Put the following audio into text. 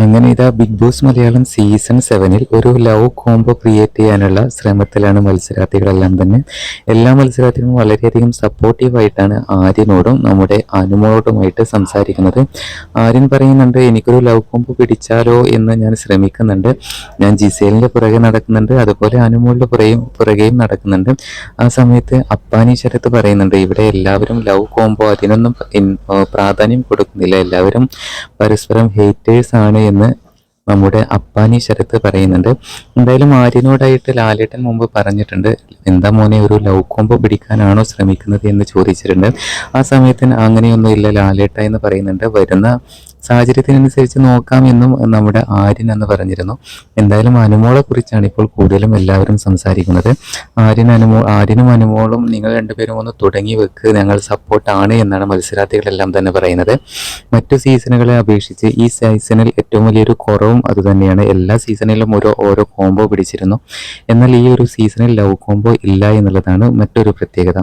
അങ്ങനെ ഇതാ big boss Malayalam season 7-ൽ ഒരു ലവ് കോംബോ ക്രിയേറ്റ് ചെയ്യാനുള്ള ശ്രമത്തിലാണ് മത്സരാർത്ഥികളെല്ലാം തന്നെ. എല്ലാ മത്സരാർത്ഥികളും വളരെയധികം സപ്പോർട്ടീവായിട്ടാണ് ആര്യനോടും നമ്മുടെ അനുമോളോടുമായിട്ട് സംസാരിക്കുന്നത്. ആര്യൻ പറയുന്നുണ്ട്, എനിക്കൊരു ലവ് കോംബോ പിടിച്ചാലോ എന്ന് ഞാൻ ശ്രമിക്കുന്നുണ്ട്. ഞാൻ ജിസേലിന്റെ പുറകെ നടക്കുന്നുണ്ട്, അതുപോലെ അനുമോളുടെ പുറകെയും നടക്കുന്നുണ്ട്. ആ സമയത്ത് അപ്പാനി ശരത്ത് പറയുന്നുണ്ട്, ഇവിടെ എല്ലാവരും ലവ് കോംബോ അതിനൊന്നും പ്രാധാന്യം കൊടുക്കുന്നില്ല, എല്ലാവരും പരസ്പരം ഹേറ്റേഴ്സ് ആണ് എന്ന് നമ്മുടെ അപ്പാനി ശരത്ത് പറയുന്നുണ്ട്. എന്തായാലും ആര്യനോടായിട്ട് ലാലേട്ടൻ മുമ്പ് പറഞ്ഞിട്ടുണ്ട്, എന്താ മോനെ ഒരു ലവ് കോംബോ പിടിക്കാനാണോ ശ്രമിക്കുന്നത് എന്ന് ചോദിച്ചിട്ടുണ്ട്. ആ സമയത്തിന് അങ്ങനെയൊന്നും ഇല്ല ലാലേട്ട എന്ന് പറയുന്നുണ്ട്, വരുന്ന സാഹചര്യത്തിനനുസരിച്ച് നോക്കാമെന്നും നമ്മുടെ ആര്യൻ എന്ന് പറഞ്ഞിരുന്നു. എന്തായാലും അനുമോളെ കുറിച്ചാണ് ഇപ്പോൾ കൂടുതലും എല്ലാവരും സംസാരിക്കുന്നത്. ആര്യനും അനുമോളും നിങ്ങൾ രണ്ടുപേരും ഒന്ന് തുടങ്ങി വെക്ക്, ഞങ്ങൾ സപ്പോർട്ടാണ് എന്നാണ് മത്സരാർത്ഥികളെല്ലാം തന്നെ പറയുന്നത്. മറ്റു സീസണുകളെ അപേക്ഷിച്ച് ഈ സീസണിൽ ഏറ്റവും വലിയൊരു കുറവും അതുതന്നെയാണ്. എല്ലാ സീസണിലും ഓരോ കോംബോ പിടിച്ചിരുന്നു, എന്നാൽ ഈ ഒരു സീസണിൽ ലവ് കോംബോ ഇല്ല എന്നുള്ളതാണ് മറ്റൊരു പ്രത്യേകത.